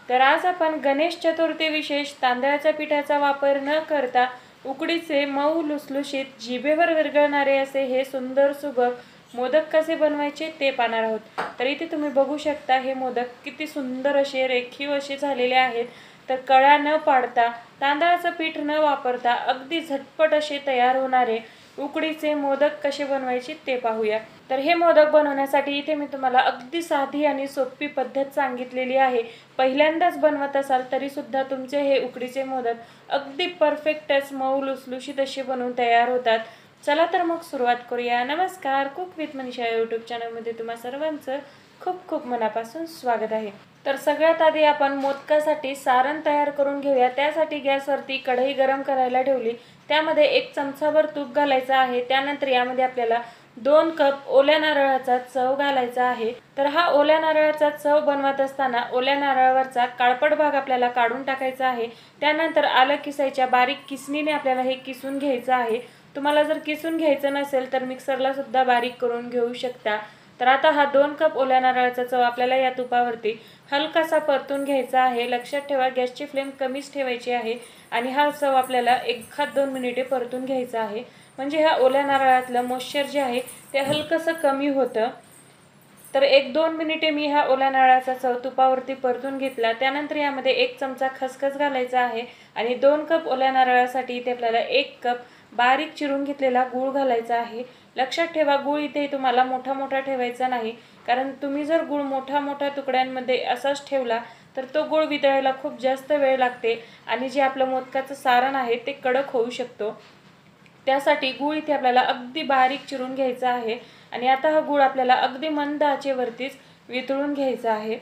तर आज आपण गणेश चतुर्थी विशेष तांदळाच्या पिठाचा वापर न करता उकडीचे मऊ लुसलुशीत जिभेवर विरघळणारे असे हे सुंदर सुबक मोदक कसे बनवायचे ते पाहणार आहोत। तर इथे तुम्ही बघू शकता हे मोदक किती सुंदर असे रेखीव असे झालेले आहेत। तर कळ्या न पाडता तांदळाचं पीठ न वापरता अगदी झटपट असे तयार होणारे उकडीचे मोदक कसे बनवायचे ते पाहूया। तर हे मोदक बनवण्यासाठी इथे मी तुम्हाला अगदी साधी आणि सोपी पद्धत सांगितलेली आहे। पहिल्यांदाच बनवत असाल तरी सुद्धा तुमचे हे उकडीचे मोदक अगदी परफेक्टच मऊ लुसलुशीत असे बनवून तयार होतात। चला तर मग सुरुवात करूया। नमस्कार, कुक विथ मनीषा यूट्यूब चॅनलमध्ये तुम्हा सर्वांचं खूप खूप मनापासून स्वागत आहे। तर सगळ्यात आधी आपण मोदकासाठी सारण तयार करून घेऊया। त्यासाठी गॅसवरती कढई गरम करायला ठेवली, त्यामध्ये 1 चमचाभर तूप घालायचं आहे। त्यानंतर यामध्ये आपल्याला 2 कप ओल्या नारळाचा चव घालायचा आहे। तर हा ओल्या नारळाचा चव बनवत असताना ओल्या नारळावरचा काळपट भाग आपल्याला काढून टाकायचा आहे। त्यानंतर आलं किसायच्या बारीक किसणीने आपल्याला हे किसून घ्यायचं आहे। तुम्हाला जर किसून घ्यायचं नसेल तर मिक्सरला सुद्धा बारीक करून घेऊ शकता। तर आता हा 2 कप ओल्या नारळाचा चव आपल्याला या तुपावरती हलकासा परतून घ्यायचा आहे। लक्षात ठेवा गॅसची फ्लेम कमीच ठेवायची आहे आणि हा चव आपल्याला 1-2 मिनिटे परतून घ्यायचा आहे, म्हणजे ह्या ओल्या नारळातलं मॉइश्चर जे आहे ते हलकसं कमी होतं। तर 1-2 मिनिटे मी हा ओल्या नारळाचा चव तुपावरती परतून घेतला। त्यानंतर यामध्ये 1 चमचा खसखस घालायचा आहे आणि 2 कप ओल्या नारळासाठी इथे आपल्याला 1 कप बारीक चिरून घेतलेला गूळ घालायचा आहे। लक्षात ठेवा गूळ इथे तुम्हाला मोठा मोठा ठेवायचा नाही, कारण तुम्ही जर गूळ मोठ्या मोठ्या तुकड्यांमध्ये असाच ठेवला तर तो गूळ वितळायला खूप जास्त वेळ लागते आणि जे आपलं मोदकाचं सारण आहे ते कडक होऊ शकतो। त्यासाठी गूळ इथे आपल्याला अगदी बारीक चिरून घ्यायचा आहे आणि आता हा गूळ आपल्याला अगदी मंद आचेवरतीच वितळून घ्यायचा आहे।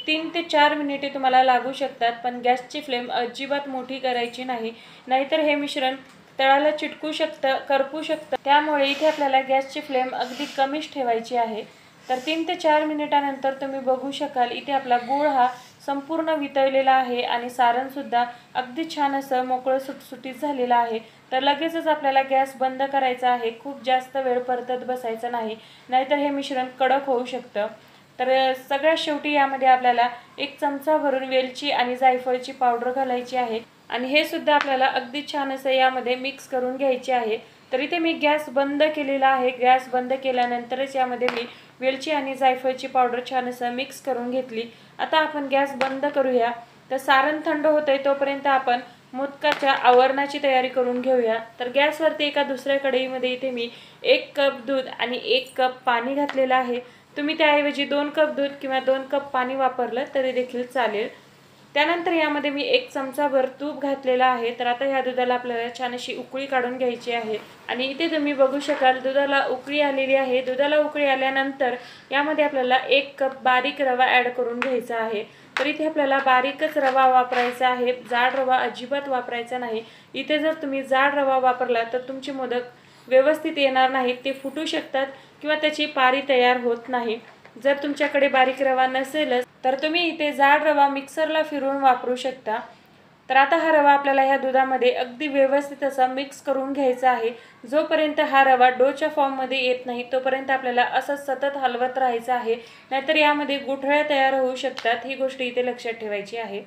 3 ते 4 मिनिटे तुम्हाला लागू शकतात, पण गॅसची फ्लेम अजिबात मोठी करायची नाही, नाहीतर हे मिश्रण तळाला चिटकू शकतं, करपू शकतं। त्यामुळे इथे आपल्याला गॅसची फ्लेम अगदी कमीच ठेवायची आहे। तर 3 ते 4 मिनिटानंतर तुम्ही बघू शकाल इथे आपला गूळ हा संपूर्ण वितळलेला आहे आणि सारण सुद्धा अगदी छान असं मोकळं सुटसुटीत झालेलं आहे। तर लगेचच आपल्याला गॅस बंद करायचा आहे, खूप जास्त वेळ परतत बसायचं नाही, नाहीतर हे मिश्रण कडक होऊ शकतं। तर सगळ्यात शेवटी यामध्ये आपल्याला 1 चमचा भरून वेलची आणि जायफळची पावडर घालायची आहे आणि हे सुद्धा आपल्याला अगदी छान असं यामध्ये मिक्स करून घ्यायचे आहे। तर इथे मी गॅस बंद केलेला आहे। गॅस बंद केल्यानंतरच यामध्ये मी वेलची आणि जायफळची पावडर छान असं मिक्स करून घेतली। आता आपण गॅस बंद करूया। तर सारण थंड होतंय तोपर्यंत आपण मोदकाच्या आवरणाची तयारी करून घेऊया। तर गॅसवरती एका दुसऱ्या कढईमध्ये इथे मी 1 कप दूध आणि 1 कप पाणी घातलेलं आहे। तुम्ही त्याऐवजी 2 कप दूध किंवा 2 कप पाणी वापरलं तरी देखील चालेल। त्यानंतर यामध्ये मी 1 चमचाभर तूप घातलेला आहे। तर आता ह्या दुधाला आपल्याला छान अशी उकळी काढून घ्यायची आहे आणि इथे तुम्ही बघू शकाल दुधाला उकळी आलेली आहे। दुधाला उकळी आल्यानंतर यामध्ये आपल्याला 1 कप बारीक रवा ॲड करून घ्यायचा आहे। तर इथे आपल्याला बारीकच रवा वापरायचा आहे, जाड रवा अजिबात वापरायचा नाही। इथे जर तुम्ही जाड रवा वापरला तर तुमचे मोदक व्यवस्थित येणार नाहीत, ते फुटू शकतात किंवा त्याची पारी तयार होत नाही। जर तुमच्याकडे बारीक रवा नसेलच तर तुम्ही इथे जाड रवा मिक्सरला फिरवून वापरू शकता। तर आता हा रवा आपल्याला ह्या दुधामध्ये अगदी व्यवस्थित असा मिक्स करून घ्यायचा आहे। जोपर्यंत हा रवा डोच्या फॉर्ममध्ये येत नाही तोपर्यंत आपल्याला असं सतत हलवत राहायचं आहे, नाहीतर यामध्ये गुठळ्या तयार होऊ शकतात, ही गोष्ट इथे लक्षात ठेवायची आहे।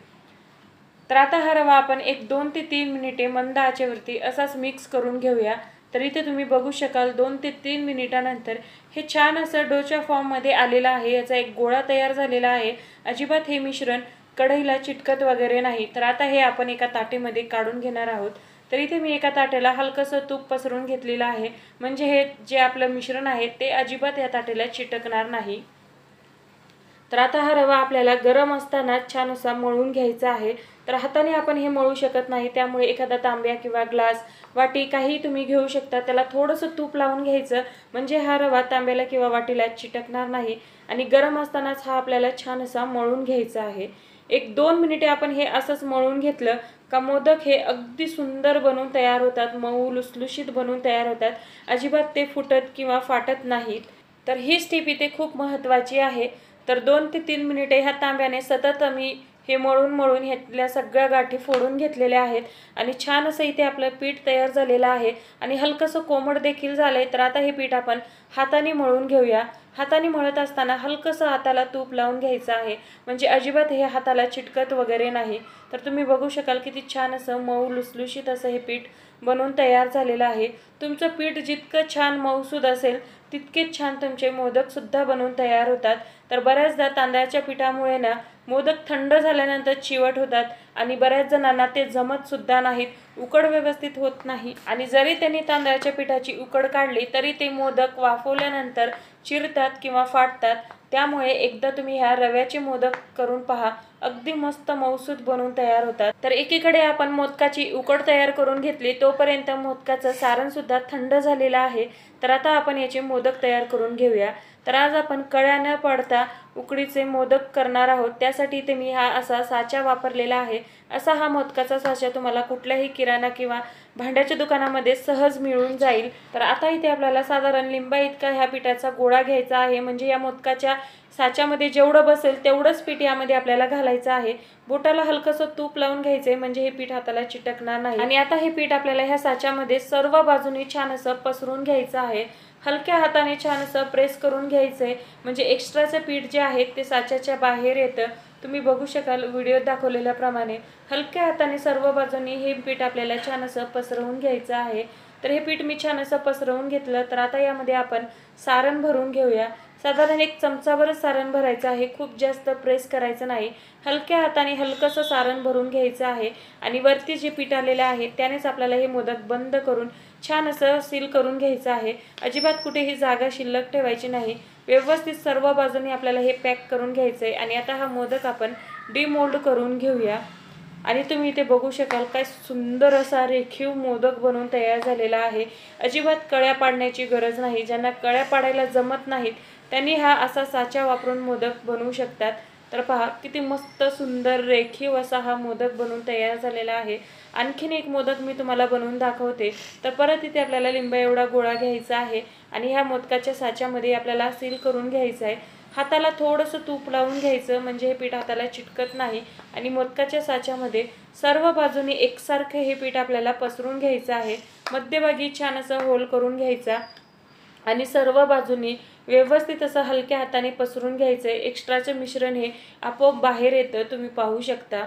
तर आता हा रवा आपण 1-2 ते 3 मिनिटे मंद आचेवरती असाच मिक्स करून घेऊया। तर इथे तुम्ही बघू शकाल 2 ते 3 मिनिटानंतर हे छान असं डोच्या फॉर्ममध्ये आलेलं आहे, याचा एक गोळा तयार झालेला आहे। अजिबात हे मिश्रण कढईला चिटकत वगैरे नाही। तर आता हे आपण एका ताटेमध्ये काढून घेणार आहोत। तर इथे मी एका ताटेला हलकसं तूप पसरून घेतलेलं आहे, म्हणजे हे जे आपलं मिश्रण आहे ते अजिबात या ताटेला चिटकणार नाही। तर आता हा रवा आपल्याला गरम असताना छान असा मळून घ्यायचा आहे। तर हाताने आपण हे मळू शकत नाही, त्यामुळे एखादा तांब्या किंवा ग्लास, वाटी काही तुम्ही घेऊ शकता, त्याला थोडंसं तूप लावून घ्यायचं, म्हणजे हा रवा तांब्याला किंवा वाटीला चिटकणार नाही आणि गरम असतानाच हा आपल्याला छान असा मळून घ्यायचा आहे। 1-2 मिनिटे आपण हे असंच मळून घेतलं का मोदक हे अगदी सुंदर बनवून तयार होतात, मऊ लुसलुशीत बनवून तयार होतात, अजिबात ते फुटत किंवा फाटत नाहीत। तर ही स्टेप इथे खूप महत्त्वाची आहे। तर 2 ते 3 मिनिटे ह्या तांब्याने सतत मी हे मळून ह्यातल्या सगळ्या गाठी फोडून घेतलेल्या आहेत आणि छान असं इथे आपलं पीठ तयार झालेलं आहे आणि हलकसं कोमट देखील झालंय। तर आता हे पीठ आपण हाताने मळून घेऊया। हाताने मळत असताना हलकंसं हाताला तूप लावून घ्यायचं आहे, म्हणजे अजिबात हे हाताला चिटकत वगैरे नाही। तर तुम्ही बघू शकाल किती छान असं मऊ लुसलुशीत असं हे पीठ बनवून तयार झालेलं आहे। तुमचं पीठ जितकं छान मऊसूद असेल तितकेच छान तुमचे मोदक सुद्धा बनवून तयार होतात। तर बऱ्याचदा तांदळाच्या पिठामुळे ना मोदक थंड झाल्यानंतर चिवट होतात आणि बऱ्याच जणांना ते जमत सुद्धा नाहीत, उकड व्यवस्थित होत नाही आणि जरी त्यांनी तांदळाच्या पिठाची उकड काढली तरी ते मोदक वाफवल्यानंतर चिरतात किंवा फाटतात। त्यामुळे एकदा तुम्ही ह्या रव्याचे मोदक करून पहा, अगदी मस्त मऊसूद बनवून तयार होतात। तर एकीकडे आपण मोदकाची उकड तयार करून घेतली, तोपर्यंत मोदकाचं सारण सुद्धा थंड झालेलं आहे। तर आता आपण याचे मोदक तयार करून घेऊया। तर आज आपण कळ्या न पडता उकडीचे मोदक करणार आहोत। त्यासाठी इथे मी हा असा साचा वापरलेला आहे। असा हा मोदकाचा साचा तुम्हाला कुठल्याही किराणा किंवा भांड्याच्या दुकानामध्ये सहज मिळून जाईल। तर आता इथे आपल्याला साधारण लिंबा इतका ह्या पिठाचा गोळा घ्यायचा आहे, म्हणजे या मोदकाच्या साच्यामध्ये जेवढं बसेल तेवढंच पीठ यामध्ये आपल्याला घालायचं आहे। बोटाला हलकंसं तूप लावून घ्यायचंय, म्हणजे हे पीठ हाताला चिटकणार नाही। आणि आता हे पीठ आपल्याला ह्या साच्यामध्ये सर्व बाजूनी छान असं पसरून घ्यायचं आहे। हलक्या हाताने छान असं प्रेस करून घ्यायचंय, म्हणजे एक्स्ट्राचं पीठ जे आहे ते साच्याच्या बाहेर येतं। तुम्ही बघू शकाल व्हिडिओत दाखवलेल्याप्रमाणे हलक्या हाताने सर्व बाजूनी हे पीठ आपल्याला छान असं पसरवून घ्यायचं आहे। तर हे पीठ मी छान असं पसरवून घेतलं। तर आता यामध्ये आपण सारण भरून घेऊया। साधारण 1 चमचाभर सारण भरायचं आहे, खूप जास्त प्रेस करायचं नाही। हलक्या हाताने हलकंसं सारण भरून घ्यायचं आहे आणि वरती जे पीठ आलेलं आहे त्यानेच आपल्याला हे मोदक बंद करून छान असं सील करून घ्यायचं आहे। अजिबात कुठेही जागा शिल्लक ठेवायची नाही। व्यवस्थित सर्व बाजूनी आपल्याला हे पॅक करून घ्यायचंय आणि आता हा मोदक आपण डिमोल्ड करून घेऊया। आणि तुम्ही इथे बघू शकाल काय सुंदर असा रेखीव मोदक बनवून तयार झालेला आहे। अजिबात कळ्या पाडण्याची गरज नाही। ज्यांना कळ्या पाडायला जमत नाहीत त्यांनी हा असा साचा वापरून मोदक बनवू शकतात। तर पहा किती मस्त सुंदर रेखीव असा हा मोदक बनवून तयार झालेला आहे। आणखीन एक मोदक मी तुम्हाला बनवून दाखवते। तर परत इथे आपल्याला लिंबा एवढा गोळा घ्यायचा आहे आणि ह्या मोदकाच्या साच्यामध्ये आपल्याला सील करून घ्यायचं आहे। हाताला थोडंसं तूप लावून घ्यायचं, म्हणजे हे पीठ हाताला चिटकत नाही आणि मोदकाच्या साच्यामध्ये सर्व बाजूनी एकसारखे हे पीठ आपल्याला पसरून घ्यायचं आहे। मध्यभागी छान असं होल करून घ्यायचा आणि सर्व बाजूनी व्यवस्थित असं हलक्या हाताने पसरून घ्यायचं आहे। एक्स्ट्राचं मिश्रण हे आपोआप बाहेर येतं, तुम्ही पाहू शकता।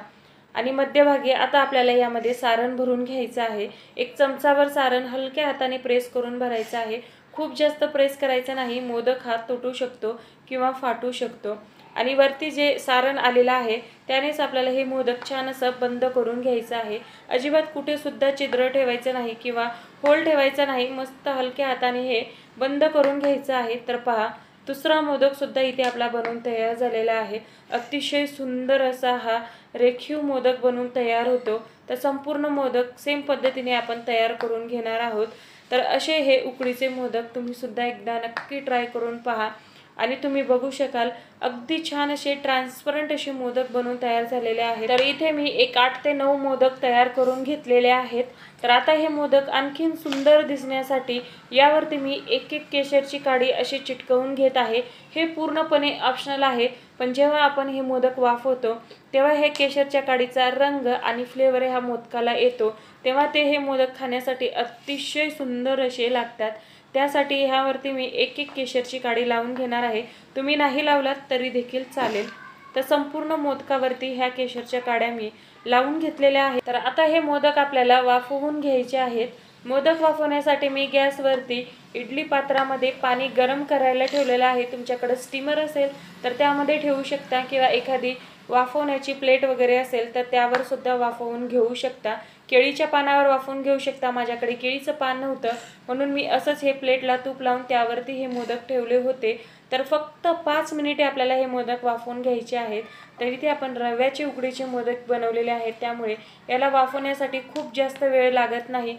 आणि मध्यभागी आता आपल्याला यामध्ये सारण भरून घ्यायचं आहे। 1 चमचाभर सारण हलक्या हाताने प्रेस करून भरायचं आहे। खूप जास्त प्रेस करायचं नाही, मोदक हात तुटू शकतो किंवा फाटू शकतो। आणि वरती जे सारण आलेलं आहे त्यानेच आपल्याला हे मोदक छान असं बंद करून घ्यायचं आहे। अजिबात कुठे सुद्धा छिद्र ठेवायचं नाही किंवा होल ठेवायचा नाही, मस्त हलक्या हाताने हे बंद करून घ्यायचं आहे। तर पहा दुसरा मोदक सुद्धा इथे आपला बनवून तयार झालेला आहे। अतिशय सुंदर असा हा रेखीव मोदक बनवून तयार होतो। तर संपूर्ण मोदक सेम पद्धतीने आपण तयार करून घेणार आहोत। तर असे हे उकडीचे मोदक तुम्ही सुद्धा एकदा नक्की ट्राय करून पहा आणि तुम्ही बघू शकाल अगदी छान असे ट्रान्सपरंट असे मोदक बनवून तयार झालेले आहेत। तर इथे मी एक 8 ते 9 मोदक तयार करून घेतलेले आहेत। तर आता हे मोदक आणखीन सुंदर दिसण्यासाठी यावरती मी एक केशरची काडी अशी चिटकवून घेत आहे। हे पूर्णपणे ऑप्शनल आहे, पण जेव्हा आपण हे मोदक वाफवतो तेव्हा हे केशरच्या काडीचा रंग आणि फ्लेवर ह्या मोदकाला येतो, तेव्हा ते हे मोदक खाण्यासाठी अतिशय सुंदर असे लागतात। त्यासाठी ह्यावरती मी एक केशरची काडी लावून घेणार आहे। तुम्ही नाही लावलात तरी देखील चालेल। तर संपूर्ण मोदकावरती ह्या केशरच्या काड्या मी लावून घेतलेल्या आहेत। तर आता हे मोदक आपल्याला वाफवून घ्यायचे आहेत। मोदक वाफवण्यासाठी मी गॅसवरती इडली पात्रामध्ये पाणी गरम करायला ठेवलेलं आहे। तुमच्याकडे स्टीमर असेल तर त्यामध्ये ठेवू शकता किंवा एखादी वाफवण्याची प्लेट वगैरे असेल तर त्यावर सुद्धा वाफवून घेऊ शकता। केळीच्या पानावर वाफवून घेऊ शकता। माझ्याकडे केळीचं पान नव्हतं म्हणून मी असंच हे प्लेटला तूप लावून त्यावरती हे मोदक ठेवले होते। तर फक्त 5 मिनिटे आपल्याला हे मोदक वाफवून घ्यायचे आहेत। तर इथे आपण रव्याचे उकडीचे मोदक बनवलेले आहेत, त्यामुळे याला वाफवण्यासाठी खूप जास्त वेळ लागत नाही।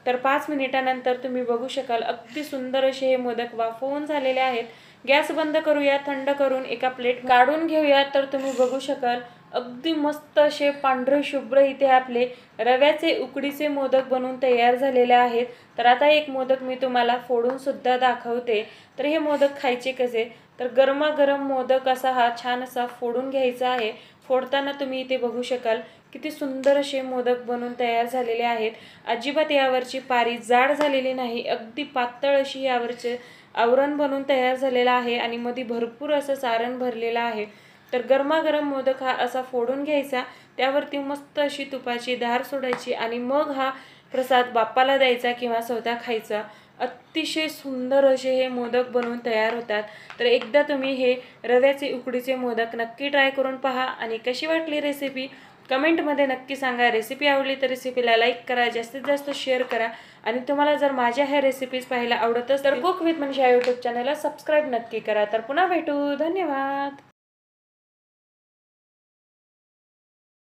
तर 5 मिनिटानंतर तुम्ही बघू शकाल अगदी सुंदर असे हे मोदक वाफवून झालेले आहेत। गॅस बंद करूया, थंड करून एका प्लेट काढून घेऊया। तर तुम्ही बघू शकाल अगदी मस्त असे पांढरे शुभ्र इथे आपले रव्याचे उकडीचे मोदक बनवून तयार झालेले आहेत। तर आता एक मोदक मी तुम्हाला फोडून सुद्धा दाखवते। तर हे मोदक खायचे कसे, तर गरमागरम मोदक असा हा छान असा फोडून घ्यायचा आहे। फोडताना तुम्ही इथे बघू शकाल किती सुंदर असे मोदक बनवून तयार झालेले आहेत। अजिबात यावरची पारी जाड झालेली नाही, अगदी पातळ अशी यावरचे आवरण बनून तयार झालेला आहे आणि मध्ये भरपूर असं सारण भरलेलं आहे। तर गरमागरम मोदक हा असा फोडून घ्यायचा, त्यावरती मस्त अशी तुपाची धार सोडायची आणि मग हा प्रसाद बाप्पाला द्यायचा किंवा स्वतः खायचा। अतिशय सुंदर असे हे मोदक बनवून तयार होतात। तर एकदा तुम्ही हे रव्याचे उकडीचे मोदक नक्की ट्राय करून पहा आणि कशी वाटली रेसिपी कमेंटमध्ये नक्की सांगा। रेसिपी आवडली तर रेसिपीला लाईक करा, जास्तीत जास्त शेअर करा आणि तुम्हाला जर माझ्या ह्या रेसिपीज पाहायला आवडत असेल तर कुक विथ मनीषा यूट्यूब चॅनलला सबस्क्राईब नक्की करा। तर पुन्हा भेटू, धन्यवाद।